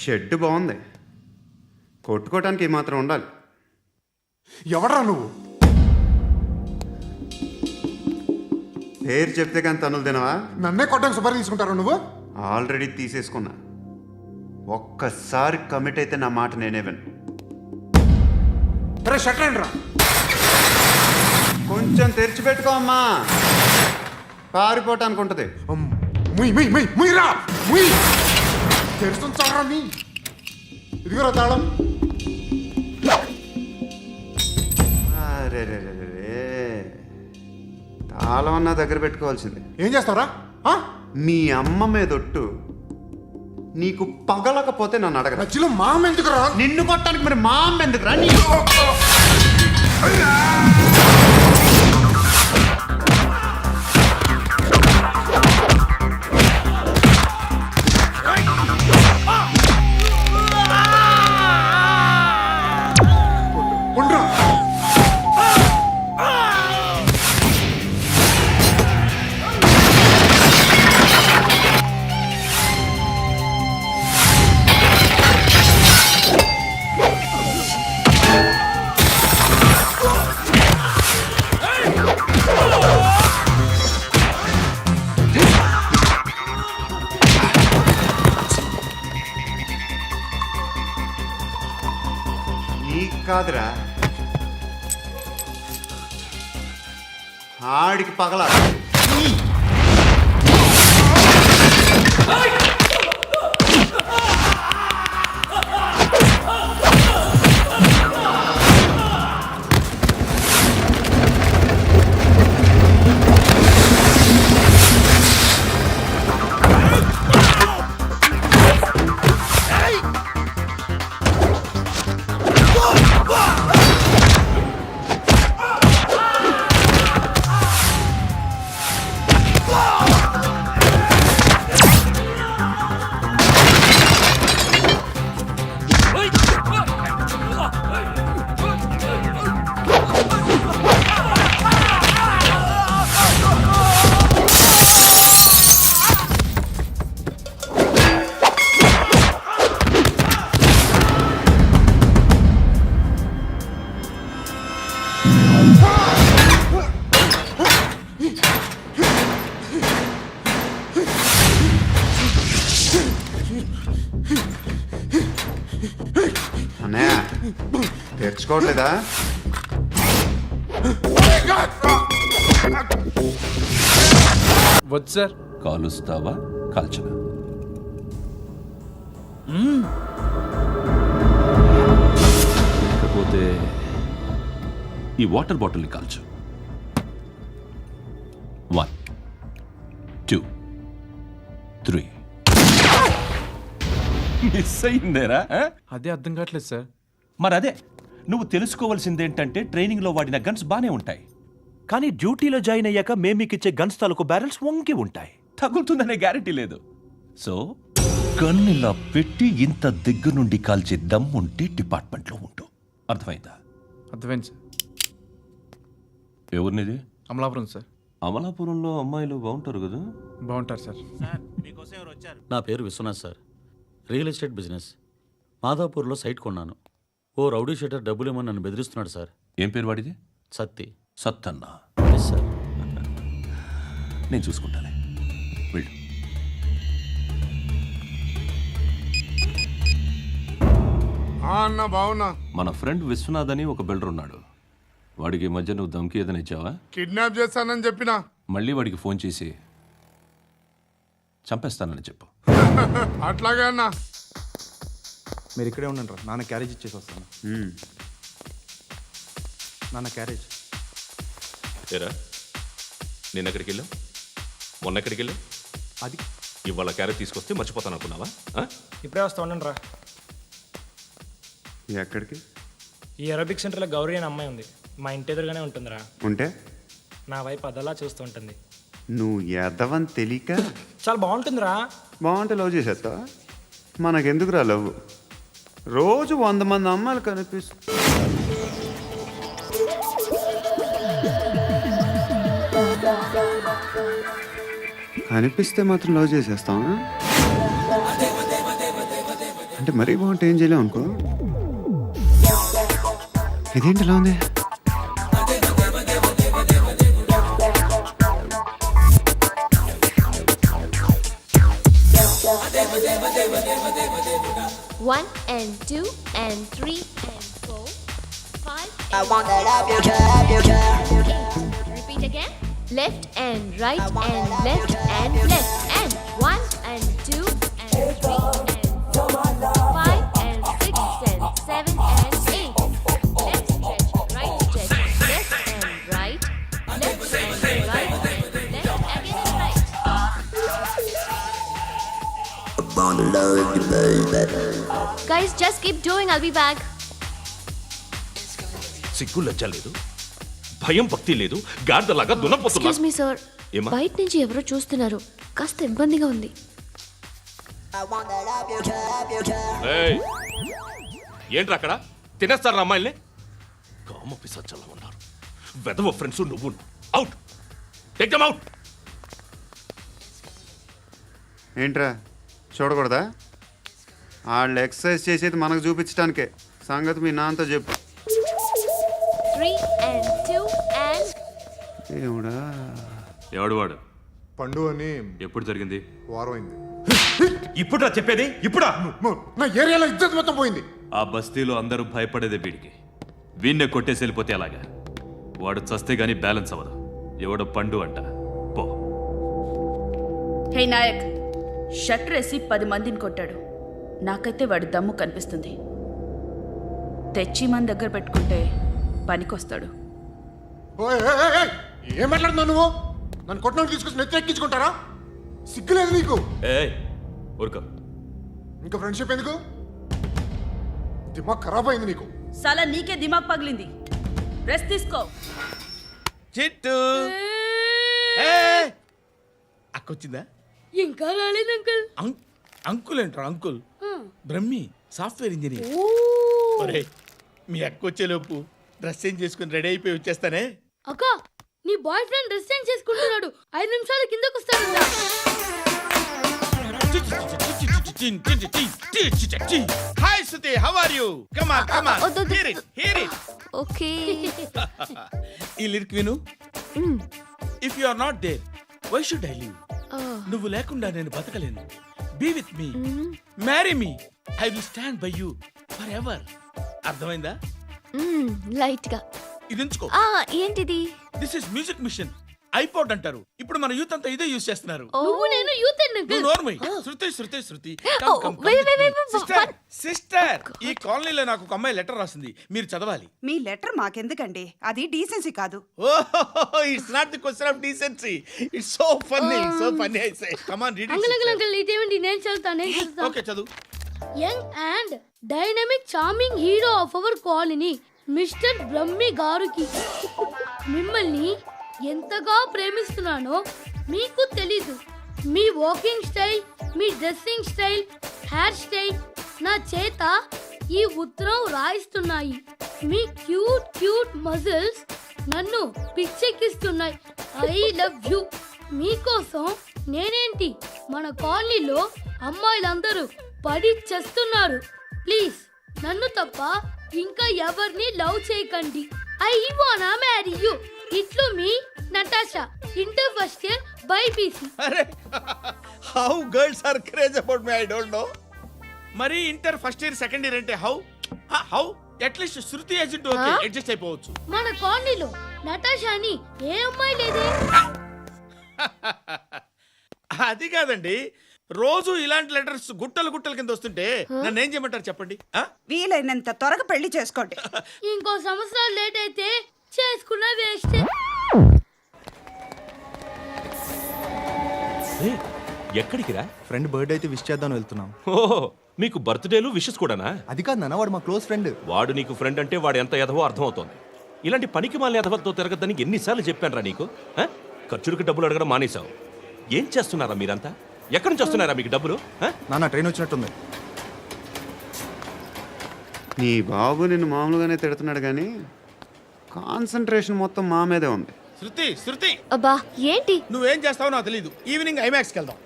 Shed బాగుంది, కొట్టుకోవటానికి మాత్రం ఉండాలి. ఎవడ్రా నువ్వు? పేరు చెప్తే కానీ తనులు తినవా? నన్నే కొట్టడానికి సుపారీ తీసుకుంటారా నువ్వు? ఆల్రెడీ తీసేసుకున్నా. ఒక్కసారి కమిట్ అయితే నా మాట నేనే విను. రే షట్రండి రా. కొంచెం తెరిచిపెట్టుకో అమ్మా, పారిపోవటానికి ఉంటుంది. ముయ్ ముయ్ ముయ్ ముయ్ రా ముయ్. తెరుస్తుంచారా నీ? ఇదిగోరా తాళం. అరే తాళం అన్నా దగ్గర పెట్టుకోవాల్సింది. ఏం చేస్తావురా? మీ అమ్మ మీదొట్టు, నీకు పగలకపోతే నన్ను అడగరా. మధ్యలో మా అమ్మ ఎందుకురా? నిన్ను కొట్టడానికి మరి మా అమ్మ ఎందుకురా? ఉండ్రా. నీకు కాదురా, ఆడికి పగల. అన్నయ్య తెరుచుకోవట్లేదా? వద్దు సార్. కాలుస్తావా కాల్చనా? లేకపోతే ఈ వాటర్ బాటిల్ని కాల్చు. 1 2 3. మిస్ అయిందేరా? అదే అర్థం కావట్లేదు సార్. మరి అదే నువ్వు తెలుసుకోవాల్సిందేంటంటే ట్రైనింగ్లో వాడిన గన్స్ బానే ఉంటాయి, కానీ డ్యూటీలో జాయిన్ అయ్యాక మేము మీకు ఇచ్చే గన్స్ తాలూకు బ్యారెల్స్ వంగి ఉంటాయి, తగులుతుందనే గ్యారెంటీ లేదు. సో గన్ ఇలా పెట్టి ఇంత దగ్గర నుండి కాల్చే దమ్ ఉంటే డిపార్ట్మెంట్లో ఉంటూ. అర్థమైందా? అర్థమైంది సార్. ఎవరినిది? అమలాపురం సార్. అమలాపురంలో అమ్మాయిలు బాగుంటారు కదా? బాగుంటారు సార్. నా పేరు Vishwanath sir. Real estate business. మాధాపూర్లో సైట్ కొన్నాను. ఓ రౌడీ షెటర్ డబ్బులు ఏమని నన్ను బెదిరిస్తున్నాడు సార్. ఏం పేరు వాడిది? సత్తి. సత్తన్నా? Yes sir. నేను చూసుకుంటానే, వెళ్ళు. అన్న బావున్నా. మన ఫ్రెండ్ విశ్వనాథ్ అని ఒక బిల్డర్ ఉన్నాడు. వాడికి ఈ మధ్య నువ్వు ధమ్కి ఏదైనా ఇచ్చావా? కిడ్నాప్ చేస్తానని చెప్పినా. మళ్ళీ వాడికి ఫోన్ చేసి చంపేస్తానని చెప్పు. అట్లాగే అన్నా. మీరు ఇక్కడే ఉండండి రా, నాన్న క్యారేజ్ ఇచ్చేసి వస్తాను. నాన్న క్యారేజ్. ఏరా, నిన్న ఎక్కడికి వెళ్ళావు? మొన్న ఎక్కడికి వెళ్ళావు? అది ఇవాళ క్యారెట్ తీసుకొస్తే మర్చిపోతాను అనుకున్నావా? ఇప్పుడే వస్తా ఉండండి రా. ఎక్కడికి? ఈ అరబిక్ సెంటర్లో గౌరీ అనే అమ్మాయి ఉంది. మా ఇంటి ఎదురుగానే ఉంటుందిరా. ఉంటే నా వైపు అదలా చూస్తూ ఉంటుంది. నువ్వు ఎదవని తెలియక చాలా బాగుంటుందిరా. బాగుంటే లవ్ చేసేస్తావా? మనకెందుకురా లవ్? రోజు 100 మంది అమ్మాయిలు కనిపిస్తే మాత్రం లవ్ చేసేస్తాం. అంటే మరీ బాగుంటే ఏం చేయలేం అనుకో. ఇదేంటి ఇలా ఉంది? One and two and three and four, five. I wanna love you, girl. 8. Repeat again. Left and right and left and left and 1 and 2 and 3 and 4, 5 and 6 and 7 and 8. Left stretch, right stretch, left and right, left and right, left again and right. Guys, just keep doing. I'll be back. సిగ్గు లజ్జ లేదు, భయం భక్తి లేదు, గాడిదలాగా దున్నపోతున్నా. Excuse me, sir. ఏమ్మా? బయట నుంచి ఎవరో చూస్తున్నారు. కాస్త ఇబ్బందిగా ఉంది. I wanna love you, girl. ఏయ్, ఏంట్రా అక్కడ తినేస్తారా అమ్మాయిల్ని? కామ పిశాచాలా ఉన్నారు. వెదవ ఫ్రెండ్స్ నువ్వు. Out, take them out. ఏంట్రా చూడకూడదా? వాళ్ళు ఎక్సర్సైజ్ చేసేది మనకు చూపించడానికే. సంగతి మీ నాన్నతో చెప్పు. 3 and 2 and ఏమిడా? ఎవడు వాడు? పండు అని ఎప్పుడు జరిగింది? వారం అయింది. ఇప్పుడా చెప్పేది? ఇప్పుడా? నా ఏరియాలో ఇజ్జత్ మొత్తం పోయింది. ఆ బస్తీలో అందరూ భయపడేదే వీడికి. వీణ్ణే కొట్టేసి వెళ్ళిపోతే అలాగా. వాడు చస్తే గానీ బ్యాలెన్స్ అవ్వదు. ఎవడో పండు అంట. పో. హే నాయక్, షట్టర్ వేసి 10 మందిని కొట్టాడు. నాకైతే వాడి దమ్ము కనిపిస్తుంది. తెచ్చి మన దగ్గర పెట్టుకుంటే పనికొస్తాడు. ఓయ్, ఏయ్, ఏయ్, ఏయ్, ఏం మాట్లాడుతున్నావు నువ్వు? నన్ను కొట్టడానికి తీసుకొచ్చి నెత్తి ఎక్కించుకుంటారా? సిగ్గులేదు నీకు? ఏయ్ ఊరుకో. ఇంకా ఫ్రెండ్షిప్ ఎందుకు? దిమాగ్ ఖరాబ్ అయింది నీకు. సలా నీకే దిమాగ్ పగిలింది. రెస్ట్ తీసుకో. చిట్టు అక్కొచ్చిందా? ఇంకా రాలేదు అంకుల్. అంకుల్ ఏంట్రా అంకుల్? Brahmi software engineer. ఒరేయ్, మీ అక్కొచ్చేలోపు డ్రెస్ చేంజ్ చేసుకుని రెడీ అయిపోయి వచ్చేస్తానే. అక్క, నీ బాయ్ ఫ్రెండ్ డ్రెస్ చేంజ్ చేసుకుంటున్నాడు. 5 నిమిషాలు కిందకు వస్తాడు. Hi Suti, how are you? Come on come on, hear it hear it. Okay. ఈ లిరిక్ విను. If you are not there why should I live? నువ్వు లేకుండా నేను బతకలేను. Be with me, marry me, I will stand by you forever. అర్థమైందా? Light గా. ఇది ఉంచుకో. ఏంటిది? This is music machine. IPod అంటారు. ఇప్పుడు మన యూత్ అంతా ఇదే యూస్ చేస్తున్నారు. నువ్వు నేను యూత్ నువ్వు నోర్మై. శృతి శృతి శృతి. సిస్టర్, సిస్టర్, ఈ కాలనీలో నాకు ఒక అమ్మాయి లెటర్ రాసింది. మీరు చదవాలి. మీ లెటర్ మాకెందుకండి? అది డీసెన్సీ కాదు. Oh, it's not the question of decency. It's so funny, so funny. I say come on read uncle ఇదేంటి? నేను చదువుతాను. ఓకే చదువు. Young and dynamic charming hero of our colony mister Brahmi గారికి మిమ్మల్ని ఎంతగా ప్రేమిస్తున్నానో మీకు తెలీదు. మీ వాకింగ్ స్టైల్, మీ డ్రెస్సింగ్ స్టైల్, హెయిర్ స్టైల్ నా చేత ఈ ఉత్తరం రాయిస్తున్నాయి. మీ క్యూట్ క్యూట్ మజిల్స్ నన్ను పిచ్చెక్కిస్తున్నాయి. I love you. మీకోసం నేనేంటి, మన కాలనీలో అమ్మాయిలందరూ పడి చేస్తున్నారు. ప్లీజ్ నన్ను తప్ప ఇంకా ఎవరిని లవ్ చేయకండి. ఐ వానా మ్యారీ యూ. ఇట్లు మీ Natasha, inter first year BiPC. అరే, how girls are craze about me I don't know. మరి inter first year second year అంటే how how at least Shruti agent okay adjust అయిపోవచ్చు. మన కాలనీలో నటాషాని ఏ అమ్మాయి లేదే. అది కాదండి, రోజు ఇలాంటి లెటర్స్ గుట్టలు గుట్టల కింద వస్తుంటే నన్ను ఏం చేయమంటారు చెప్పండి? వీలైనంత త్వరగా పెళ్లి చేసుకోండి. ఇంకో సంవత్సరాలు లేట్ అయితే చేసుకున్న వేస్ట్. ఎక్కడికి రా? ఫ్రెండ్ బర్త్డే అయితే విష్ చేద్దాం వెళ్తున్నాం. ఓహో, మీకు బర్త్డేలు విషెస్ కూడానా? అది కాదు నాన్న, వాడు మా క్లోజ్ ఫ్రెండ్. వాడు నీకు ఫ్రెండ్ అంటే వాడు ఎంత ఎదవో అర్థమవుతోంది. ఇలాంటి పనికి మాలిన ఎదవతో తిరగద్దని ఎన్నిసార్లు చెప్పాను రా నీకు? ఖర్చులకు డబ్బులు అడగడం మానేశావు. ఏం చేస్తున్నారా మీరంతా? ఎక్కడి నుంచి వస్తున్నారా మీకు డబ్బులు? నాన్న ట్రైన్ వచ్చినట్టుంది. నీ బాబు నిన్ను మామూలుగానే తిడుతున్నాడు కానీ కాన్సన్ట్రేషన్ మొత్తం మా మీదే ఉంది. శృతి శృతి, అబ్బా ఏంటి? నువ్వేం చేస్తావో నాకు తెలీదు. ఈవినింగ్ ఐమాక్స్కి వెళ్దాం.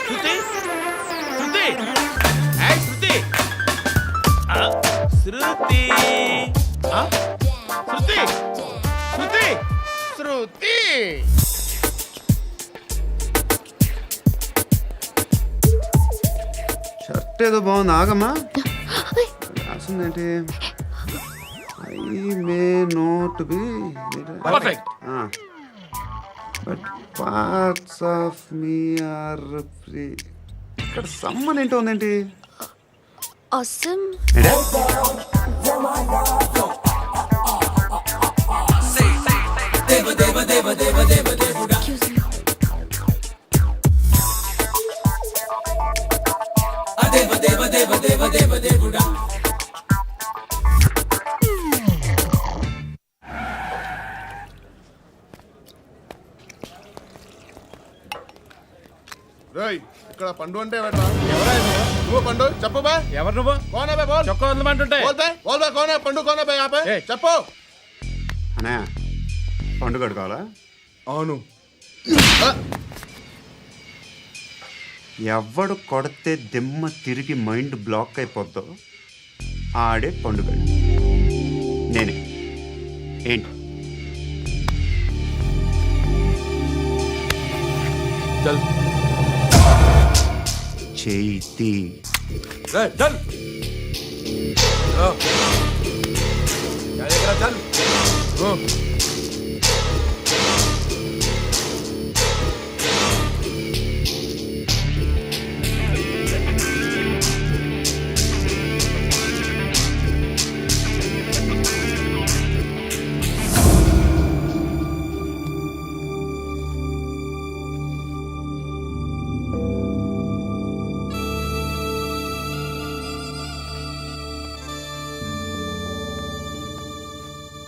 శృతి శృతి ఏయ్, శృతి శృతి శృతి శృతి శృతి షర్ట్ ఏదో బాగుంది, ఆగమ్మా. రాసిందేంటి? I may not be perfect. But parts of me are free. ఇక్కడ సమ్మన్ ఏంటో ఉందేంటి? అసమ్ ఏంటే? రేయ్, ఇక్కడ పండు అంటే ఎవరా? నువ్వు పండు చెప్పు బా. ఎవరు నువ్వు? కోనే బే బోల్. చొక్కా వదలమంటుంటే బోల్ బే బోల్ బే కోనే పండు కోనే బే ఆపే ఏయ్. చెప్పు. అన్నయ్య, పండుగ కావాలా? అవును. ఎవడు కొడితే దిమ్మ తిరిగి మైండ్ బ్లాక్ అయిపోద్దో ఆడే పండుగ. నేనే. ఏంటి? చల్ చేతి చల్ చల్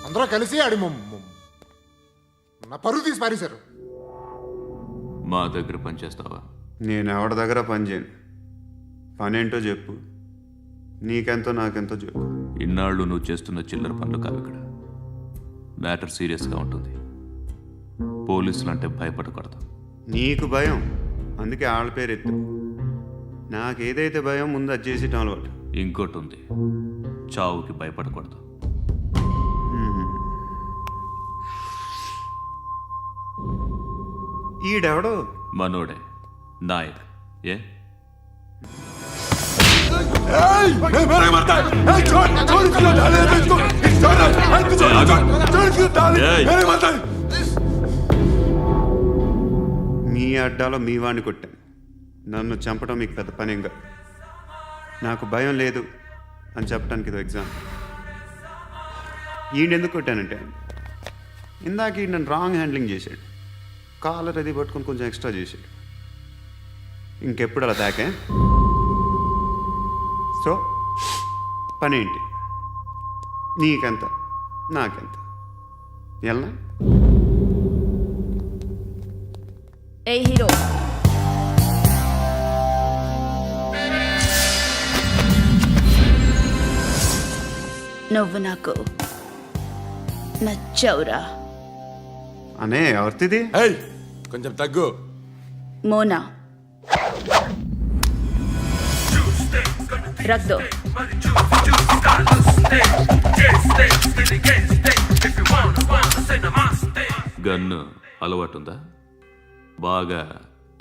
అందరూ కలిసి ఆడి నా పరువు తీసి పారేశారు. మా దగ్గర పనిచేస్తావా? నేను ఎవరి దగ్గర పని చేయను. పనేంటో చెప్పు. నీకెంతో నాకెంతో చెప్పు. ఇన్నాళ్ళు నువ్వు చేస్తున్న చిల్లర పనులు కావు ఇక్కడ. మ్యాటర్ సీరియస్గా ఉంటుంది. పోలీసులు అంటే భయపడకూడదు. నీకు భయం, అందుకే ఆళ్ళ పేరు ఎత్తు. నాకేదైతే భయం ముందు అది చేసేటం అలవాటు. ఇంకోటి ఉంది, చావుకి భయపడకూడదు. ఈడెవడో మనోడే నాయక్. ఏ మీ అడ్డాలో మీ వాడిని కొట్టాను. నన్ను చంపడం మీకు పెద్ద పనేంగా. నాకు భయం లేదు అని చెప్పడానికి ఇది ఎగ్జామ్. ఈయనెందుకు కొట్టానంటే ఇందాక ఈ నన్ను రాంగ్ హ్యాండ్లింగ్ చేశాడు. కాలర్ అది పట్టుకొని కొంచెం ఎక్స్ట్రా చేశాడు. ఇంకెప్పుడు అలా తాకే. సో పనేంటి? నీకెంత నాకెంత ఎలా? ఏ హీరో, నువ్వు నాకు నచ్చవురా. అనే ఎవరిది? కొంచెం తగ్గు. మోనా రక్ దో. గన్ను అలవాటుందా? బాగా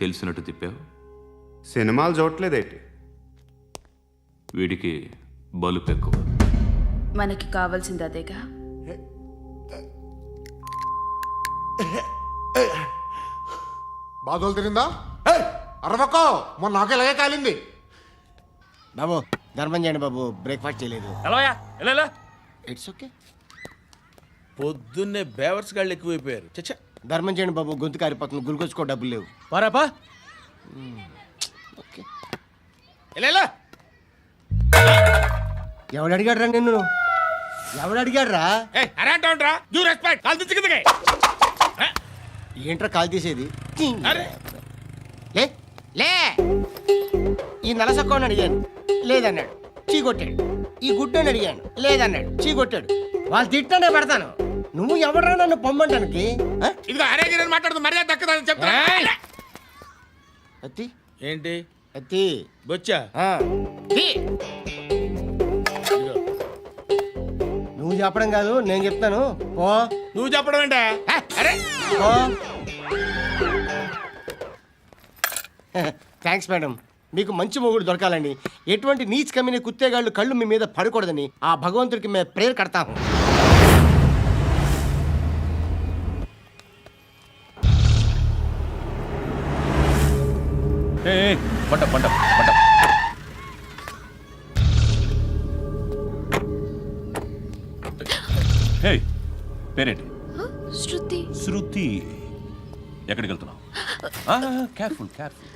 తెలిసినట్టు తిప్పావు. సినిమాలు చూడట్లేదేంటి? వీడికి బలుపు ఎక్కువ. మనకి కావాల్సింది అదేగా. బాధలు తిరిందా? అరవకో, మొన్న నాకు ఇలాగే కాలింది. బాబు ధర్మం చేయండి బాబు, బ్రేక్ఫాస్ట్ చేయలేదు. ఎలాయా ఎలా? It's okay. పొద్దున్నే బేవర్స్ గాళ్ళు ఎక్కువైపోయారు. చచ్చా, ధర్మం చేయండి బాబు, గొంతు కారిపోతుంది, గురికొచ్చుకో డబ్బులు లేవు. పారాపా. ఓకే. ఎలా ఎవడు అడిగాడు రా నిన్ను? ఎవడు అడిగాడు రా? అరే అంటావుంట్రా, డ్యూ రెస్పెక్ట్. కాల్ తెచ్చి కిందకి. ఏంట్రా కాల్ తీసేది? అరే లే లే. ఈ నలసక్కని అడిగాను, లేదన్నాడు, చీ కొట్టాడు. ఈ గుడ్డని అడిగాను, లేదన్నాడు, చీ కొట్టాడు. వాళ్ళు తిట్టానే పెడతాను. నువ్వు ఎవడరా నన్ను పొమ్మంటానికి? ఇదిగో అరే గిరని మాట్లాడుతూ మర్యాద దక్కదని చెప్తా. అత్తి ఏంటి? కత్తి బొచ్చా ఆ, తీ. నువ్వు చెప్పడం కాదు నేను చెప్తాను ఓ నువ్వు చెప్పడం ఏంటే అరే ఓ థ్యాంక్స్ మేడం మీకు మంచి మొగుడు దొరకాలని ఎటువంటి నీచ్ కమ్మిన కుత్తేగాళ్ళు కళ్ళు మీ మీద పడకూడదని ఆ భగవంతుడికి మేము ప్రేయర్ కడతాము పంట పంట పంట హే పేరేంటి? శృతి శృతి. ఎక్కడికి వెళ్తున్నావు? Careful careful.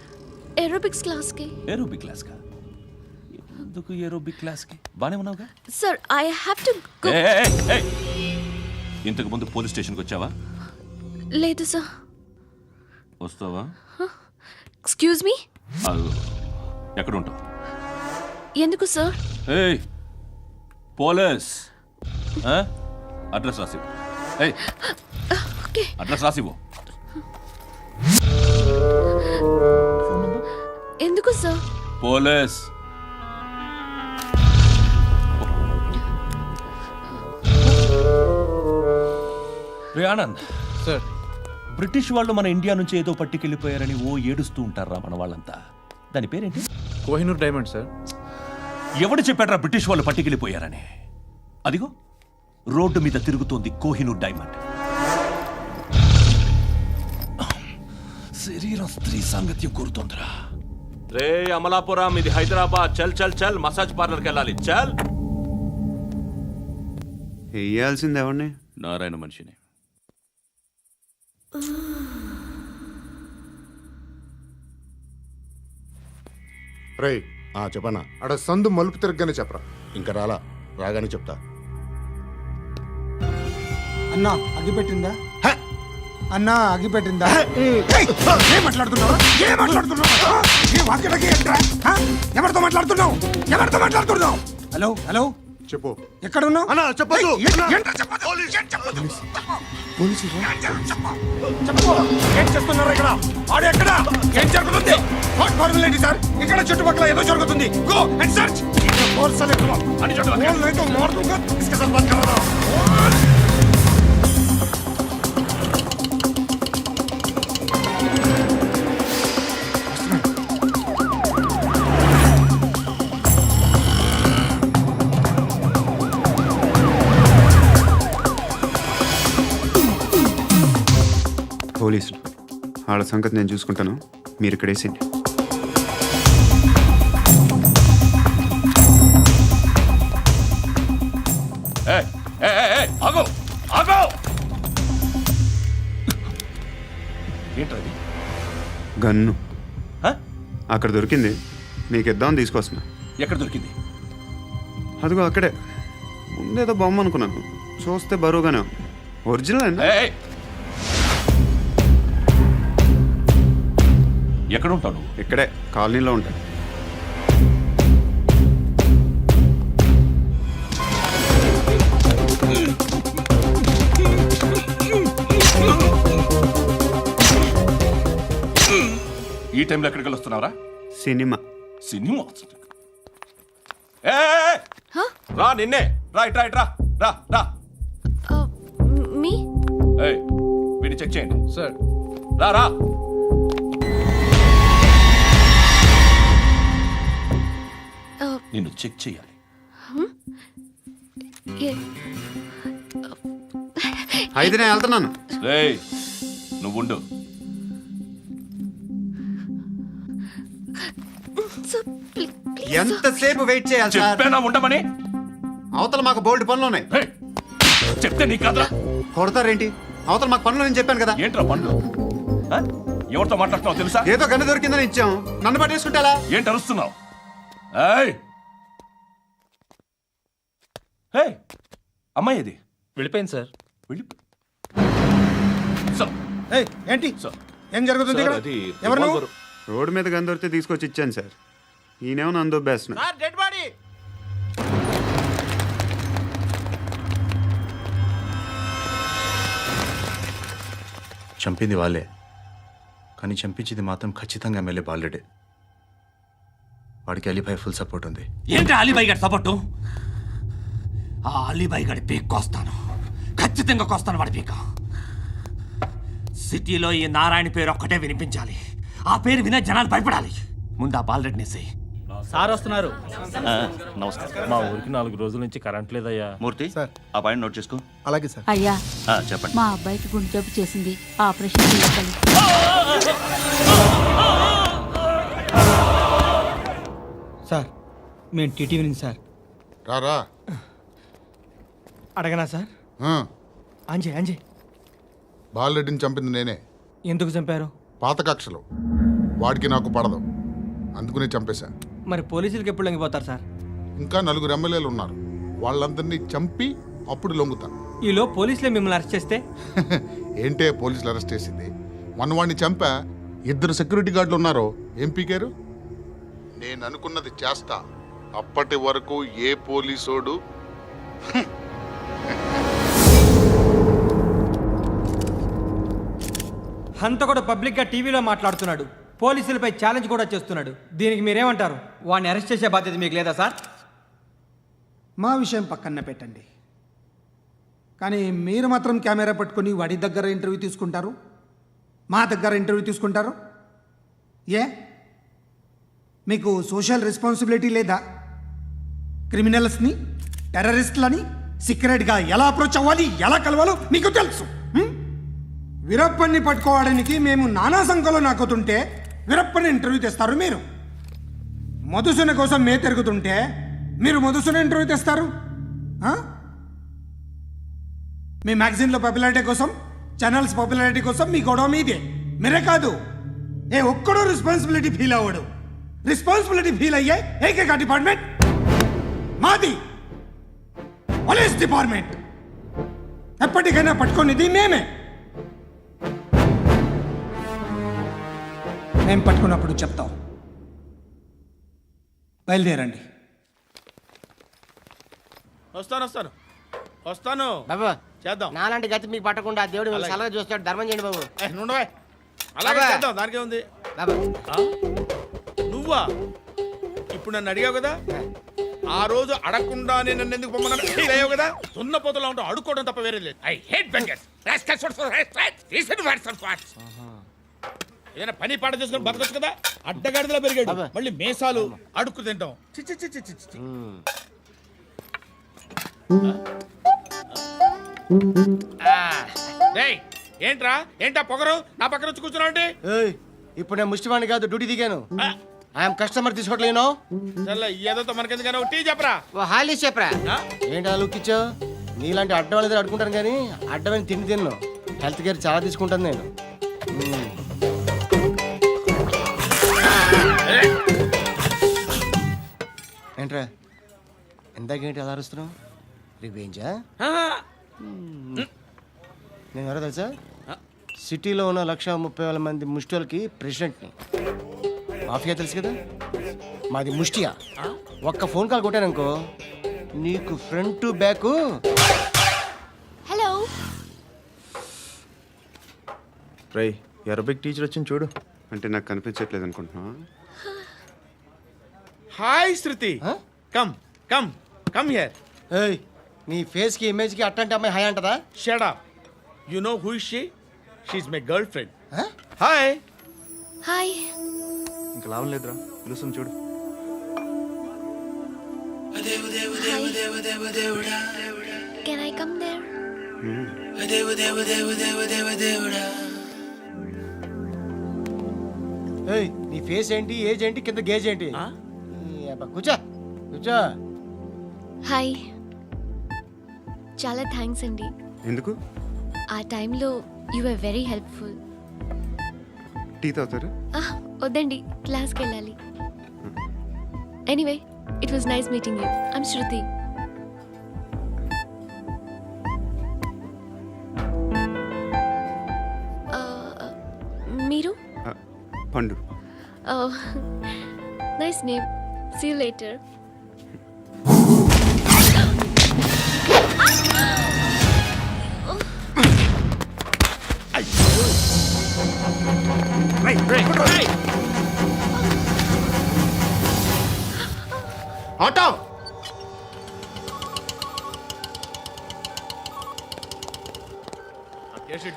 ఏరోబిక్స్ క్లాస్కి. ఏరోబిక్ క్లాస్కా? ఎందుకు ఏరోబిక్ క్లాస్కి? బానే ఉన్నావుగా? సార్ ఐ హ్యావ్ టు ఏయ్, ఏయ్, ఏయ్. ఇంతకు ముందు పోలీస్ స్టేషన్కి వచ్చావా? లేదు సార్. వస్తావా? Excuse me. ఎక్కడ ఉంటావు? ఎందుకు సార్? ఏయ్ పోలీస్ అడ్రస్ రాసివ్వు. ఏయ్ ఓకే. అడ్రస్ రాసివ్వు. ఎందుకు సార్? పోలీస్. రే ఆనంద్, సార్ బ్రిటిష్ వాళ్ళు మన ఇండియా నుంచి ఏదో పట్టుకెళ్ళిపోయారని ఓ ఏడుస్తూ ఉంటారా మన వాళ్ళంతా? దాని పేరేంటి? Kohinoor diamond sir. ఎవడు చెప్పాడ్రా బ్రిటిష్ వాళ్ళు పట్టుకెళ్ళిపోయారని? అదిగో రోడ్డు మీద తిరుగుతోంది కోహినూర్ డైమండ్. శరీరం స్త్రీ సాంగత్యం కోరుతోందిరా. రే అమలాపురం, ఇది హైదరాబాద్. చల్ చల్ చల్, మసాజ్ పార్లర్కి వెళ్ళాలి. చల్. వేయాల్సింది ఎవరిని? నారాయణ మనిషిని. రేయ్ చెప్పనా అడ సందు మలుపు తిరగగానే చెప్పరా. ఇంకా రాగానే చెప్తా. అన్నా అగిపెట్టిందా? అన్నా అగిపెట్టిందా? ఏం మాట్లాడుతున్నావు? ఏం మాట్లాడుతున్నావు? ఏ వాక్యలకి ఏంట్రా? ఎవరితో మాట్లాడుతున్నావు? ఎవరితో మాట్లాడుతున్నావు? హలో హలో చెప్పు. ఎక్కడ ఉన్నావు? అన్నా చెప్పదు. ఏంట్రా చెప్పదు? ఏం చెప్పదు? చెప్పు. ఏం చేస్తున్నారు ఇక్కడ? ఆడు ఎక్కడ? ఏం జరుగుతుంది? వాట్ ఫార్ములేంటి సార్? ఇక్కడ చుట్టుపక్కల ఏదో జరుగుతుంది. Go and search. और साले तुम अनि चलो बोल नहीं तो मार दूंगा. इसके साथ बात कर रहा हूं. పోలీసులు వాళ్ళ సంగతి నేను చూసుకుంటాను, మీరు ఇక్కడ వేసేయండి. ఆగో ఆగో. ఏంటది? గన్ను అక్కడ దొరికింది, మీకు ఇద్దామని తీసుకొస్తున్నా. ఎక్కడ దొరికింది? అదిగో అక్కడే. ముందేదో బొమ్మ అనుకున్నాను, చూస్తే బరువుగానే ఉంది. ఒరిజినల్ అండి. ఎక్కడ ఉంటావు నువ్వు? ఇక్కడే కాలనీలో ఉంటాను. ఈ టైంలో ఎక్కడికి వస్తున్నావురా? సినిమా. సినిమా? రా నిన్నే. రా ఇట్రా ఇట్రా. రా రా. మీ వీడిని చెక్ చేయండి. సార్ రా రా. నిన్ను చెక్ చేయాలి. అయితే నేను వెళ్తున్నాను. రేయ్ నువ్వుండు. ఎంతసేపు వెయిట్ చేయాలి సార్? చెప్పేనా ఉండమని? అవతల మాకు బోల్డ్ పనులు ఉన్నాయి. చెప్తే నీ కదరా. కొడతారేంటి? అవతల మాకు పనులు నేను చెప్పాను కదా. ఏంట్రా పనులు? ఎవరితో మాట్లాడుతున్నావు తెలుసా? ఏదో గన్ను దొరికిందని ఇచ్చాం, నన్ను పట్టేసుకుంటా. ఏంటి అరుస్తున్నావు? అమ్మాయి ఇది వెళ్ళిపోయింది సార్. వెళ్ళి ఏంటి ఏం జరుగుతుంది ఇక్కడ? ఎవరు నువ్వు? రోడ్డు మీద గన్ను దొరికితే తీసుకొచ్చి ఇచ్చాను సార్. ఈయనేమో నన్ను దొబ్బేస్తున్నా. Dead body. చంపింది వాళ్ళే, కానీ చంపించింది మాత్రం ఖచ్చితంగా ఎమ్మెల్యే బాలుడే. వాడికి అలీభాయ్ ఫుల్ సపోర్ట్ ఉంది. ఏంటి అలీబాయి గారి సపోర్టు? ఆ అలీబాయి గారి పీక్ కోస్తాను, ఖచ్చితంగా కోస్తాను వాడి పీక. సిటీలో ఈ నారాయణ పేరు ఒక్కటే వినిపించాలి. ఆ పేరు వినే జనాలు భయపడాలి. ముందు ఆ బాలరెడ్డిని వేసేయ్. సార్ వస్తున్నారు. నమస్కారం. మా ఊరికి 4 రోజుల నుంచి కరెంట్ లేదయ్యా. మూర్తి ఆ పాయింట్ నోట్ చేసుకో. అలాగే సార్. అయ్యా, చెప్పండి. మా అబ్బాయికి గుండె జబ్బు చేసింది, ఆపరేషన్ చేయాలి. సార్ మేము టీటీవీ నుంచి సార్. రారా. అడగనా సార్? అంజయ్ బాలరెడ్డిని చంపింది నేనే. ఎందుకు చంపారు? పాత కక్షలు. వాడికి నాకు పడదు, అందుకునే చంపేశా. మరి పోలీసులకి ఎప్పుడు లొంగిపోతారు సార్? ఇంకా 4 ఎమ్మెల్యేలు ఉన్నారు, వాళ్ళందరినీ చంపి అప్పుడు లొంగుతా. ఈలో పోలీసులే మిమ్మల్ని అరెస్ట్ చేస్తే? ఏంటే పోలీసులు అరెస్ట్ చేసింది? మొన్న వాడిని చంపా, 2 సెక్యూరిటీ గార్డులు ఉన్నారు, ఏం పీకారు? నేను అనుకున్నది చేస్తా. అప్పటి వరకు ఏ పోలీసోడు అంత కూడా పబ్లిక్గా టీవీలో మాట్లాడుతున్నాడు, పోలీసులపై ఛాలెంజ్ కూడా చేస్తున్నాడు. దీనికి మీరేమంటారు? వాడిని అరెస్ట్ చేసే బాధ్యత మీకు లేదా సార్? మా విషయం పక్కన పెట్టండి, కానీ మీరు మాత్రం కెమెరా పట్టుకొని వాడి దగ్గర ఇంటర్వ్యూ తీసుకుంటారు, మా దగ్గర ఇంటర్వ్యూ తీసుకుంటారు. ఏ మీకు సోషల్ రెస్పాన్సిబిలిటీ లేదా? క్రిమినల్స్ని, టెర్రరిస్టులని సీక్రెట్గా ఎలా అప్రోచ్ అవ్వాలి, ఎలా కలవాలో మీకు తెలుసు. వీరప్పన్ని పట్టుకోవడానికి మేము నానా సంఖ్యలో నాకుతుంటే వీరప్పని ఇంటర్వ్యూ తెస్తారు మీరు. మధుసూన కోసం మే తిరుగుతుంటే మీరు మధుసూన ఇంటర్వ్యూ తెస్తారు. మీ మ్యాగజైన్లో పాపులారిటీ కోసం, ఛానల్స్ పాపులారిటీ కోసం మీ గొడవ మీదే. మీరే కాదు, ఏ ఒక్కడో రెస్పాన్సిబిలిటీ ఫీల్ అవ్వడు. రెస్పాన్సిబిలిటీ ఫీల్ అయ్యే ఏకైక డిపార్ట్మెంట్ మాది, పోలీస్ డిపార్ట్మెంట్. ఎప్పటికైనా పట్టుకునేది మేమే. మేము పట్టుకున్నప్పుడు చెప్తాం. బయలుదేరండి. వస్తాను బాబు చేద్దాం. నాలాంటి గతి మీకు పట్టకుండా దేవుడు మిమ్మల్ని సలహా చూస్తాడు. ధర్మం చేయండి బాబు. నుండవే అలాగే బాబా. చేద్దాం, దానికే ఉంది. బాబు నువ్వా ఇప్పుడు నన్ను అడిగావు కదా, ఆ రోజు అడగకుండా నేను నన్ను ఎందుకు పొమ్మన్నాను ఫీల్ అయ్యావు కదా. సున్న పోతలో ఉంటావు, అడుక్కోవడం తప్ప వేరే లేదు. I hate bangers. ఏదైనా పని పాట చేసుకుని బతకొచ్చు కదా. అడ్డగాడిదలా పెరిగాడు, మళ్ళీ మేసాలు అడుక్కు తింటాం. చిచ్చి చిచ్చి చిచ్చి. ఏంట్రా ఏంటా పొగరు నా పక్కన వచ్చి కూర్చున్నావు అంటే? ఇప్పుడు నేను ముష్టివాణి కాదు, డ్యూటీ దిగాను. ఐఎమ్ కస్టమర్ తీసుకోవట్లేను. ఏదో మనకెందుకైనా టీ చెప్పరా. ఓ హాలీ చెప్పరా. ఏంటి ఆ లుక్ ఇచ్చావు? నీలాంటి అడ్డం వాళ్ళ దగ్గర అడుకుంటాను, కానీ అడ్డమైన తిండి తిన్ను. హెల్త్ కేర్ చాలా తీసుకుంటాను నేను. ఏంట్రా ఇందాకేంటి అలా అరుస్తున్నావు? రివేంజా? నేను ఎవరో తెలుసా? సిటీలో ఉన్న 130,000 మంది ముష్టిలకి ప్రెసిడెంట్ని. మాఫియా తెలుసు కదా, మాది ముష్టియా. ఒక్క ఫోన్ కాల్ కొట్టాననుకో, నీకు ఫ్రంట్ టు బ్యాక్. హలో, రై అరబిక్ టీచర్ వచ్చింది చూడు. అంటే నాకు కనిపించట్లేదు అనుకుంటున్నా. Hi Shruti, come come come here. ఏయ్, నీ ఫేస్ కి ఇమేజ్ కి అట్టంటే అమ్మాయి హాయ్ అంటదా? Shut up. You know who is she? She is my girl friend. Hi. Hi. ఇంకా లాభం లేదురా, పిలుస్తుంది చూడు. Can I come there? ఏయ్, నీ ఫేస్ ఏంటి, ఏజ్ ఏంటి, కింద గేజ్ ఏంటి? ఈ అబ్బా, కూర్చో కూర్చో. హాయ్. చాలా థ్యాంక్స్ అండి. ఎందుకు? ఆ టైంలో you are very helpful. Tea తాగుతారు? వద్దండి, క్లాస్కి వెళ్ళాలి. Anyway, it was nice meeting you. I'm Shruti. మీరు? Pandu. Nice name. See you later. Auto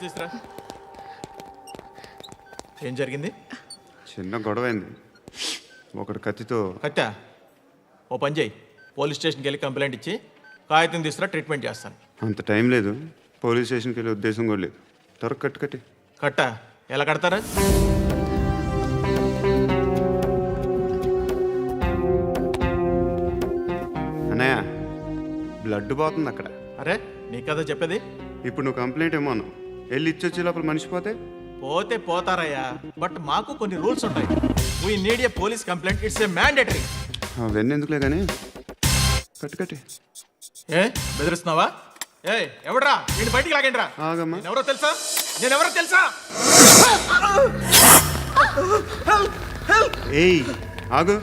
తీసురా. ఏం జరిగింది? చిన్న గొడవ అయింది. ఒకటి కత్తితో. కట్టా, ఓ పని చేయి, పోలీస్ స్టేషన్కి వెళ్ళి కంప్లైంట్ ఇచ్చి కాగితం తీసుకురా, ట్రీట్మెంట్ చేస్తాను. అంత టైం లేదు, పోలీస్ స్టేషన్కి వెళ్ళే ఉద్దేశం కూడా లేదు. త్వరగా కట్టి. కట్టా ఎలా కడతారా? అన్నయ్య, బ్లడ్ పోతుంది అక్కడ. అరే నీ కదా చెప్పేది. ఇప్పుడు నువ్వు కంప్లైంట్ ఏమో అన్నావు, వెళ్ళి ఇచ్చొచ్చే లోపల మనిషి పోతే పోతే పోతారయ్యా, బట్ మాకు కొన్ని రూల్స్ ఉంటాయి. We need a police complaint, it's a mandatory. అవన్నీ ఎందుకులే కానీ కట్టి. ఏ బెదిరిస్తున్నావా? ఏ ఎవడ్రా వీడిని బయటికి లాగండి రా. ఆగమ్మా. నేనెవరో తెలుసా? ఏయ్ ఆగు,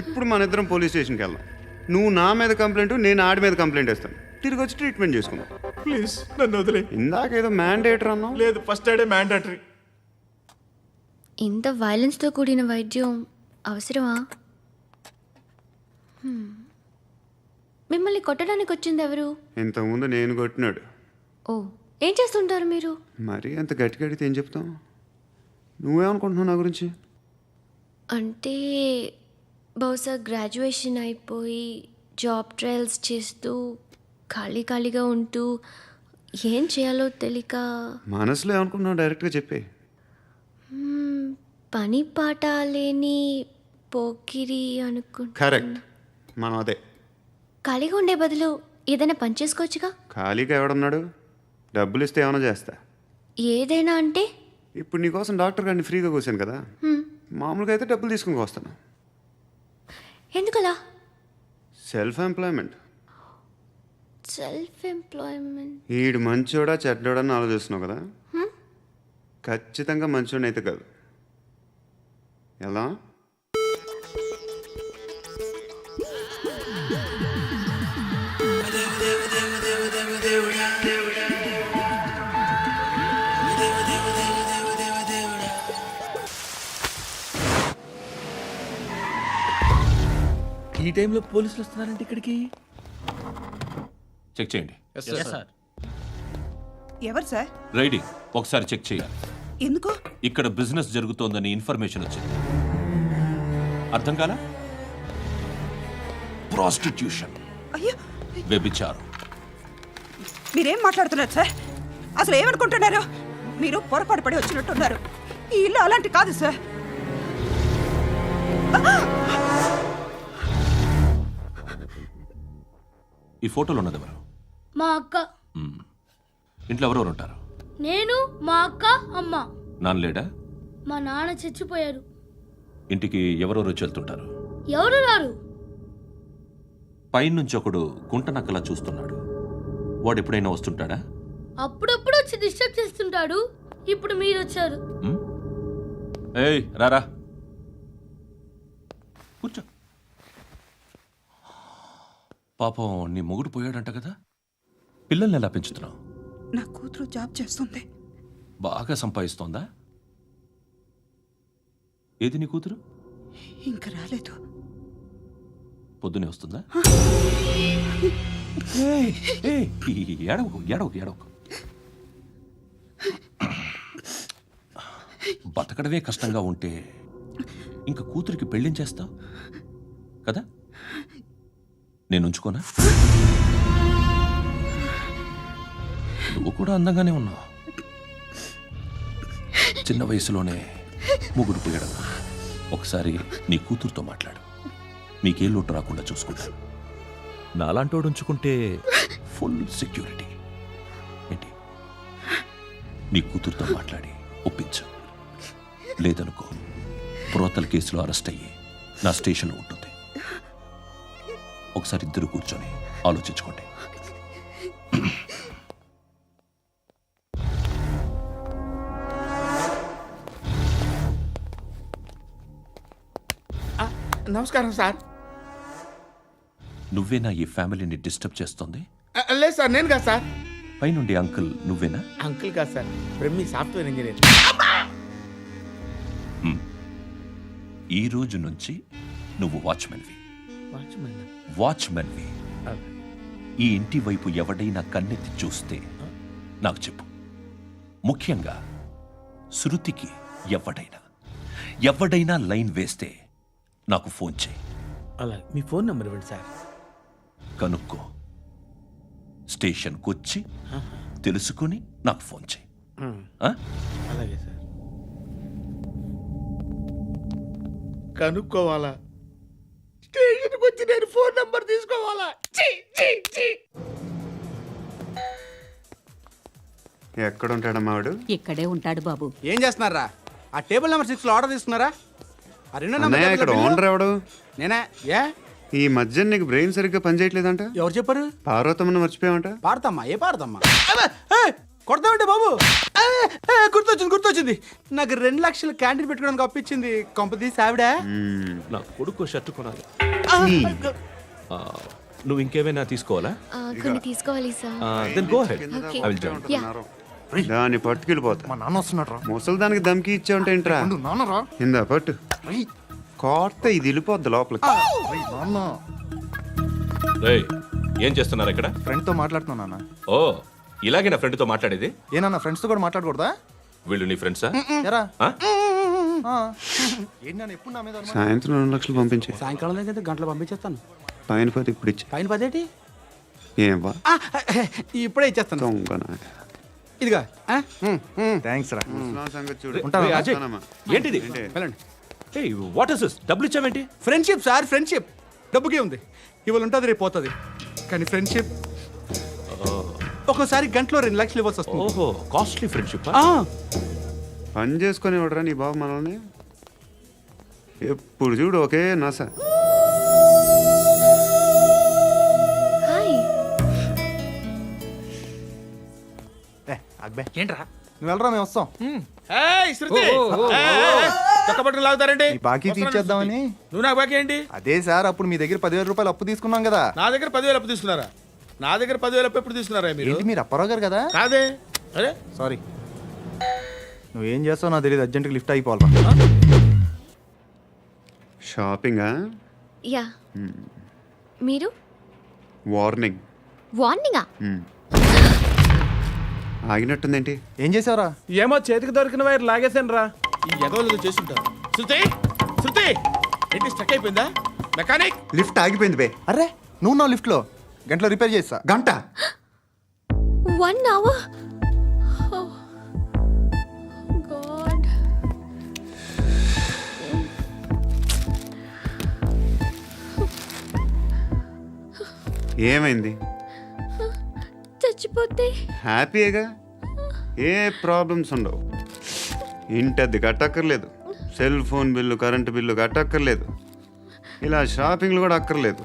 ఇప్పుడు మన ఇద్దరం పోలీస్ స్టేషన్కి వెళ్దాం. నువ్వు నా మీద కంప్లైంట్, నేను ఆడి మీద కంప్లైంట్ వేస్తాను. తిరిగి వచ్చి ట్రీట్మెంట్ చేసుకుందాం. ప్లీజ్ నన్ను వదిలే. ఇందాకేదో మ్యాండేటర్ అన్నావు. లేదు, ఫస్ట్ ఎయిడే మ్యాండేటరీ. ఇంత వైలెన్స్తో కూడిన వైద్యం అవసరమా? మిమ్మల్ని కొట్టడానికి వచ్చింది ఎవరు? ఇంతకుముందు నేను కొట్టినాడు. ఓ, ఏం చేస్తుంటారు మీరు? మరి అంత గట్టిగా అడిగితే ఏం చెప్తాం? నువ్వేమనుకుంటున్నావు నా గురించి? అంటే బహుశా గ్రాడ్యుయేషన్ అయిపోయి జాబ్ ట్రయల్స్ చేస్తూ ఖాళీగా ఉంటూ ఏం చేయాలో తెలియక. మనసులో ఏమనుకుంటున్నావు డైరెక్ట్గా చెప్పే. పని పాట లేని పోకిరి అనుకుంటా. కరెక్ట్, మనం అదే. ఖాళీగా ఉండే బదులు ఏదైనా పని చేసుకోవచ్చుగా. ఖాళీగా ఎవడున్నాడు? డబ్బులు ఇస్తే ఏమైనా చేస్తా. ఏదైనా అంటే? ఇప్పుడు నీకోసం డాక్టర్ గారిని ఫ్రీగా కూర్చాను కదా, మామూలుగా అయితే డబ్బులు తీసుకుని వస్తాను. ఎందుకలా? Self employment. ఈడు ఎంప్లాయ్మెంట్ మంచోడా చెడ్డోడా అని ఆలోచిస్తున్నావు కదా, ఖచ్చితంగా మంచోడని అయితే కాదు. ఎలా? ఈ టైంలో పోలీసులు వస్తున్నారంటే ఇక్కడికి. చెక్ చేయండి. ఎవరు సార్? రైడింగ్ ఒకసారి చెక్ చేయాలి. ఎందుకు? ఇక్కడ బిజినెస్ జరుగుతోందని ఇన్ఫర్మేషన్ వచ్చింది. అర్థం కాలా? ప్రాస్టిట్యూషన్, అయ్యో, వ్యభిచారం. మీరేం మాట్లాడుతున్నారు సార్? అసలు ఏమనుకుంటున్నారు? మీరు పొరపాటు పడి వచ్చినట్టున్నారు. ఈ ఇల్లు అలాంటి కాదు సార్. ఈ ఫోటోలో ఉన్నది ఎవరు? మా అక్క. ఇంట్లో ఎవరెవరు ఉంటారు? నేను, మా అక్క, అమ్మ. నాన్న లేడా? మా నాన్న చచ్చిపోయారు. ఇంటికి ఎవరెవరు వచ్చి వెళ్తుంటారు? ఎవరు రారు. పైనుంచి ఒకడు గుంట నక్కలా చూస్తున్నాడు, వాడు ఎప్పుడైనా వస్తుంటాడా? అప్పుడప్పుడు వచ్చి డిస్టర్బ్ చేస్తుంటాడు. ఇప్పుడు మీరు వచ్చారు. ఏయ్ రారా, కూర్చో. పాపం నీ మొగుడు పోయాడంట కదా, పిల్లల్ని ఎలా పెంచుతున్నావు? నా కూతురు జాబ్ చేస్తుంది. బాగా సంపాదిస్తోందా? ఏది నీ కూతురు? ఇంకా రాలేదు. పొద్దునే వస్తుందా? ఏడవకు ఏడవకు ఏడవకు. బతకడమే కష్టంగా ఉంటే ఇంక కూతురికి పెళ్ళించేస్తావు కదా? నేను ఉంచుకోనా? నువ్వు కూడా అందంగానే ఉన్నావు. చిన్న వయసులోనే ముగ్గురు పోయడం. ఒకసారి నీ కూతురుతో మాట్లాడు, నీకే లోటు రాకుండా చూసుకుంటాను. నాలాంటోడు ఉంచుకుంటే ఫుల్ సెక్యూరిటీ. ఏంటి? నీ కూతురుతో మాట్లాడి ఒప్పించు. లేదనుకో, ప్రోతల కేసులో అరెస్ట్ అయ్యి నా స్టేషన్లో ఉంటుంది. ఒకసారి ఇద్దరు కూర్చొని ఆలోచించుకోండి. నమస్కారం సార్. నువ్వేనా ఈ ఫ్యామిలీని డిస్టర్బ్ చేస్తుంది? లేదు సార్, నేను కాదు సార్. పైనుండి అంకుల్ నువ్వేనా? అంకుల్ కాదు సార్, బ్రహ్మి సాఫ్ట్వేర్ ఇంజనీర్. ఈ రోజు నుంచి నువ్వు వాచ్మెన్వి. వాచ్మెన్వి. ఈ ఇంటి వైపు ఎవడైనా కన్నెత్తి చూస్తే నాకు చెప్పు. ముఖ్యంగా శృతికి ఎవడైనా లైన్ వేస్తే నాకు ఫోన్ చేయి. అలా మీ ఫోన్ నెంబర్ ఇవ్వండి సార్. కనుక్కో, స్టేషన్కి వచ్చి తెలుసుకుని నాకు ఫోన్ చేయి. ఆ? అలాగే సార్. కనుక్కోవాలా? స్టేషన్కి వచ్చి నేను ఫోన్ నంబర్ తీసుకోవాలా? ఛీ, ఛీ, ఛీ. ఎక్కడ ఉంటాడమ్మా వాడు? ఇక్కడే ఉంటాడు బాబు. ఏం చేస్తున్నారా? ఆ టేబుల్ నెంబర్ 6 లో ఆర్డర్ తీసుకున్నారా? ఆ రెండో నెంబర్ అన్నయ్య, ఇక్కడ ఓనర్ ఎవడు? నేనే. ఏ ఈ మధ్య నీకు బ్రెయిన్ సరిగ్గా పనిచేయట్లేదంట. ఎవరు చెప్పారు? పార్వతమ్మను మర్చిపోయామంట. పాడతామ్మా? ఏ పాడతామ్మా? కొడతామంటే బాబు. గుర్తొచ్చింది. నాకు 2 లక్షలు క్యాంటీన్ పెట్టుకోవడానికి అప్పించింది కొంపతీసి ఆవిడ. నా కొడుకు షర్ట్ కొనాలి. ఆ, నువ్వు ఇంకేమైనా తీసుకోవాలా? కొన్ని తీసుకోవాలి sir. Then go head. Okay. I will join. దాన్ని పట్టుకెళ్ళిపోతా. మా నాన్న వస్తున్నాడు రా. ముసలి దానికి దమ్కి ఇచ్చావుంటే ఏంట్రా? నాన్న రా. ఇందా పట్టు. కోర్త ఇది వెళ్ళిపోద్ది లోపలికి. నాన్న రేయ్, ఏం చేస్తున్నారు ఇక్కడ? ఫ్రెండ్ తో మాట్లాడుతున్నా నాన్న. ఓ, ఇలాగే నా ఫ్రెండ్తో మాట్లాడేది? ఏనా ఫ్రెండ్స్ తో కూడా మాట్లాడకూడదా? వీళ్ళు నీ ఫ్రెండ్సా? ఎరా ఆ? ఏంటి నాన్న ఎప్పుడు నా మీద అనుమానం? సాయంత్రం 2 లక్షలు పంపించే. సాయంకాలం దగ్గర గంటలు పంపించేస్తాను. పైన 10 ఇప్పుడు ఇచ్చే. పైన 10 ఏం వా ఇప్పుడే ఇచ్చేస్తాను. దొంగనా. ఇదిగా థ్యాంక్స్ రా. ముసలాం సంగతి చూడు. రేయ్, అజయ్, ఉంటానమ్మా. ఏంటిది? వెళ్ళండి. ఏయ్, వాట్ ఇస్ దిస్? డబ్బులు ఇచ్చావేంటి? Friendship sir, friendship. డబ్బుకే ఉంది. ఇవాళ ఉంటుంది, రేపు పోతుంది. కానీ ఫ్రెండ్షిప్ ఒక్కోసారి గంటలో 2 లక్షలు ఇవ్వాల్సి వస్తుంది. ఓహో, కాస్ట్లీ ఫ్రెండ్షిప్. పని చేసుకొని ఇవ్వడరా నీ బాబు మనల్ని. ఎప్పుడు చూడు ఒకే నస. హాయ్. అక్బే ఏంట్రా? నువ్వు వెళ్ళరా, మేము వస్తాం. ఏయ్, శృతి. చక్క పట్టుకుని లాగుతారండి. ఈ బాకీ తీర్చేద్దామని. నువ్వు నాకు బాకీ ఏంటి? అదే సార్, అప్పుడు మీ దగ్గర 10,000 రూపాయలు అప్పు తీసుకున్నాం కదా. నా దగ్గర 10,000 అప్పు తీసుకున్నారా? నా దగ్గర 10,000 అప్పు ఎప్పుడు తీసుకున్నారా మీరు? ఏంటి మీరు అప్పారావు గారు కదా? కాదే. అరే సారీ. నువ్వేం చేస్తావు నాకు తెలియదు, అర్జెంట్గా లిఫ్ట్ అయిపోవాలరా. షాపింగా? యా. మీరు? వార్నింగ్. వార్నింగా? ఆగినట్టుందేంటి? ఏం చేసావురా? ఏమో చేతికి దొరికిన వైర్ లాగేసాను రా. ఈ ఎగవలు చేస్తుంటారు. శృతి, శృతి, ఏంటి స్టక్ అయిపోయిందా? మెకానిక్. లిఫ్ట్ ఆగిపోయింది బే. అరే నువ్వు నా లిఫ్ట్లో గంటలో రిపేర్ చేస్తా. గంట? 1 hour? Oh, God. ఏమైంది? చచ్చిపోతే? హ్యాపీగా, ఏ ప్రాబ్లమ్స్ ఉండవు. ఇంటి అద్దె కట్టక్కర్లేదు, cell phone bill, current bill కట్టక్కర్లేదు, ఇలా షాపింగ్లు కూడా అక్కర్లేదు.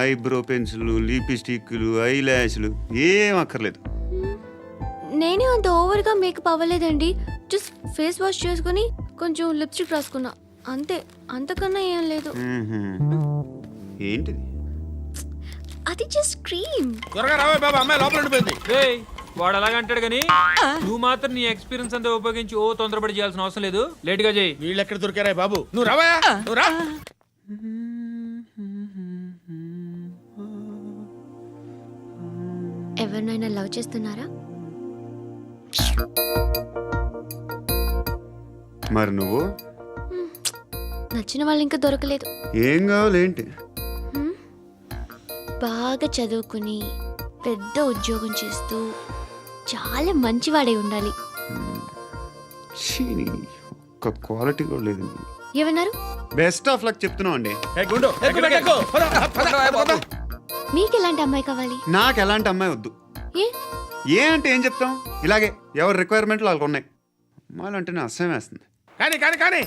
ఐబ్రో పెన్సిల్లు, లిప్స్టిక్లు, ఐ ల్యాష్లు ఏం అక్కర్లేదు. నేనే అంత ఓవర్గా మేకప్ అవ్వలేదండి. జస్ట్ ఫేస్ వాష్ చేసుకుని కొంచెం లిప్స్టిక్ రాసుకున్నా అంతే. అంతకన్నా ఏం లేదు. ఏంటిది? అది జస్ట్ క్రీమ్. త్వరగా రావే బాబా, అమ్మాయి లోపల ఉండిపోయింది. వాడు అలాగంటాడు కానీ నువ్వు మాత్రం నీ ఎక్స్పీరియన్స్ అంతా ఉపయోగించి తొందరపడి చేయాల్సిన అవసరం లేదు. లేట్గా చేయి. వీళ్ళు ఎక్కడ దొరికారా బాబు? నువ్వు రావా, నువ్వు రా. ఎవరినైనా లవ్ చేస్తున్నారా? మరి నువ్వు? నచ్చిన వాళ్ళు ఇంకా దొరకలేదు. ఏం కావాలి ఏంటి? బాగా చదువుకుని పెద్ద ఉద్యోగం చేస్తూ చాలా మంచివాడై ఉండాలి. ఒక్క క్వాలిటీ కూడా లేదు. ఏమన్నారు? బెస్ట్ ఆఫ్ లక్ చెప్తున్నావు అండి. మీకు ఎలాంటి అమ్మాయి కావాలి? నాకు ఎలాంటి అమ్మాయి వద్దు. ఏ అంటే ఏం చెప్తాం? ఇలాగే ఎవరి రిక్వైర్మెంట్లు వాళ్ళకు ఉన్నాయి. అమ్మాయిలు అంటేనే అసహ్యం వేస్తుంది. కానీ కానీ కానీ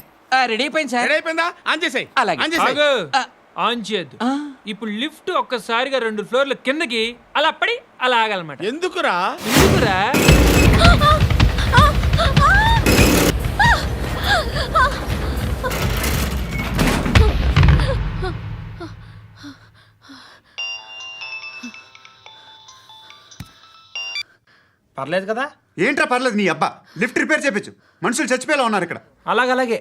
రెడీ అయిపోయింది సార్. రెడీ అయిపోయిందా? ఆన్ చేసేయ్. ఆన్ చేసేయ్. ఆన్ చేయద్దు. ఇప్పుడు లిఫ్ట్ ఒక్కసారిగా 2 ఫ్లోర్ల కిందకి అలా పడి అలా ఆగాలన్నమాట. ఎందుకురా? ఎందుకురా? పర్లేదు కదా? ఏంట్రా పర్లేదు నీ అబ్బా. లిఫ్ట్ రిపేర్ చేయించు. మనుషులు చచ్చిపోయేలా ఉన్నారు ఇక్కడ. అలాగలాగే.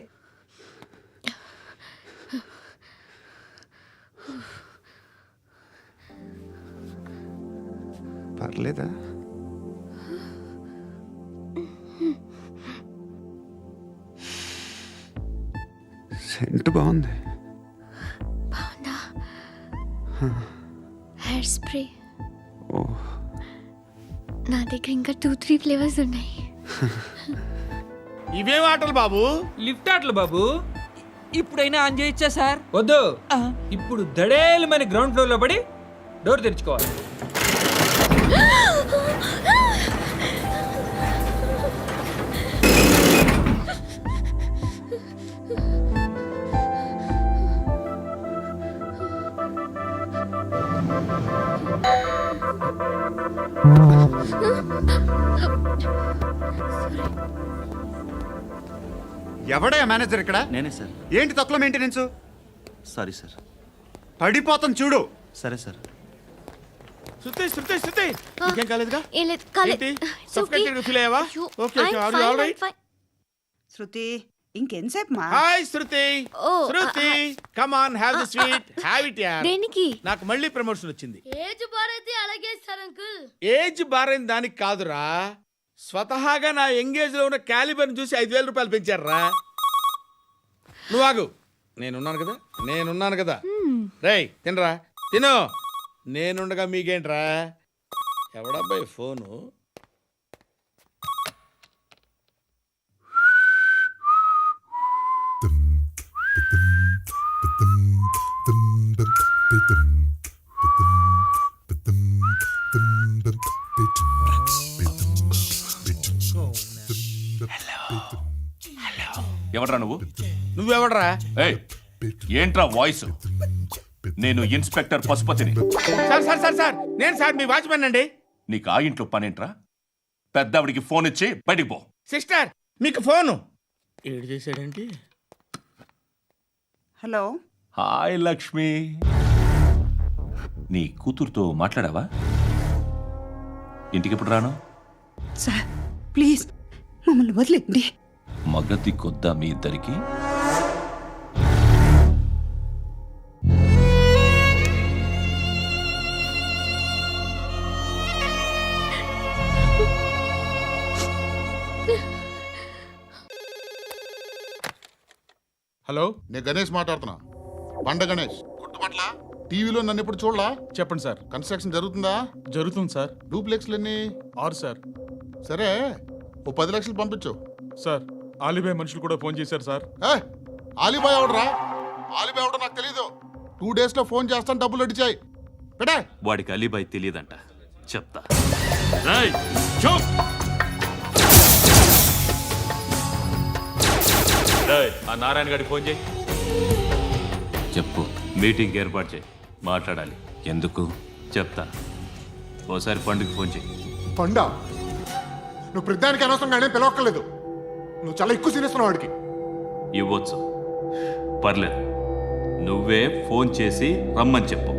పర్లేదా? సెంట్ బాగుంది. బాగుందా? హెయిర్ స్ప్రే ఓ, నా దగ్గర ఇంకా 2-3 ఫ్లేవర్స్ ఉన్నాయి. ఇవేం ఆటలు బాబు? లిఫ్ట్ ఆటలు బాబు. ఇప్పుడైనా ఆన్ చేయొచ్చా సార్? వద్దు. ఇప్పుడు దడేలు మన గ్రౌండ్ ఫ్లోర్ లో పడి డోర్ తెరుచుకోవాలి. ఎవడయ్యా మేనేజర్ ఇక్కడ? నేనే సార్. ఏంటి తక్కువ మెయింటెనెన్స్? Sorry sir. పడిపోతాం చూడు. సరే సార్. శృతి శృతి శృతి ఇంకేం కాలేదుగా? ఏం లేదు, కాలేదు. ఏంటి? It's okay. Suffocated గా feel అయ్యావా? అయ్యో, Okay, okay. I'm Are you fine, all I'm right? fine. శృతి ఇంకెంతసేపు మా hi Shruti. Oh, Shruti come on have the sweet. Have it యార్. దేనికి? నాకు మళ్ళీ ప్రమోషన్ వచ్చింది. ఏజ్ బారైతే అలాగే సార్ అంకుల్. ఏజ్ బారైన దానికి కాదురా, స్వతహాగా నా ఎంగేజ్ లో ఉన్న క్యాలిబర్ చూసి 5,000 రూపాయలు పెంచారా. నువ్వు ఆగు, నేనున్నాను కదా. రేయ్ తినరా, తిను. నేనుండగా మీకేంట్రా? ఎవడబ్బాయి ఫోను? ఎవడ్రా నువ్వు? నువ్వెవడరా? ఏయ్, ఏంట్రా వాయిస్? నేను ఇన్స్పెక్టర్ పశుపతిని. సార్ సార్ సార్ సార్ నేను సార్ మీ వాచ్మెన్ అండి. నీకు ఆ ఇంట్లో పనేంట్రా? పెద్దవిడికి ఫోన్ ఇచ్చి బయటికి పో. సిస్టర్ మీకు ఫోను. ఏడు చేశాడేంటి? హలో. హాయ్ లక్ష్మి, నీ కూతురుతో మాట్లాడావా? ఇంటికి ఎప్పుడు రాను? సార్ ప్లీజ్ మమ్మల్ని వదిలేండి. మగతి కొద్దా మీ ఇద్దరికి? హలో, నేను గణేష్ మాట్లాడుతున్నా. బండ గణేష్ గుర్తుపట్ల? టీవీలో నన్ను ఎప్పుడు చూడలా? చెప్పండి సార్. కన్స్ట్రక్షన్ జరుగుతుందా? జరుగుతుంది సార్. డూప్లెక్స్లు ఎన్ని? 6 సార్. సరే, ఓ 10 లక్షలు పంపించు. సార్ ఆలిబాయ్ మనుషులు కూడా ఫోన్ చేశారు సార్. ఆలిబాయ్ ఎవడరా? ఆలిబాయ్ ఎవడో నాకు తెలీదు. 2 days లో ఫోన్ చేస్తాను, డబ్బులు అడిచాయి పెడే. వాడికి అలీబాయ్ తెలియదంట, చెప్తా. ఆ నారాయణ గారికి ఫోన్ చేయి. చెప్పు, మీటింగ్ ఏర్పాటు చేయి, మాట్లాడాలి. ఎందుకు చెప్తా. ఓసారి పండుగ ఫోన్ చేయి. పండ నువ్వు ప్రతిదానికి అనవసరంగానే పిలవక్కర్లేదు. నువ్వు చాలా ఎక్కువ సీనిస్తున్నావు వాడికి. ఇవ్వచ్చు, పర్లేదు. నువ్వే ఫోన్ చేసి రమ్మని చెప్పు.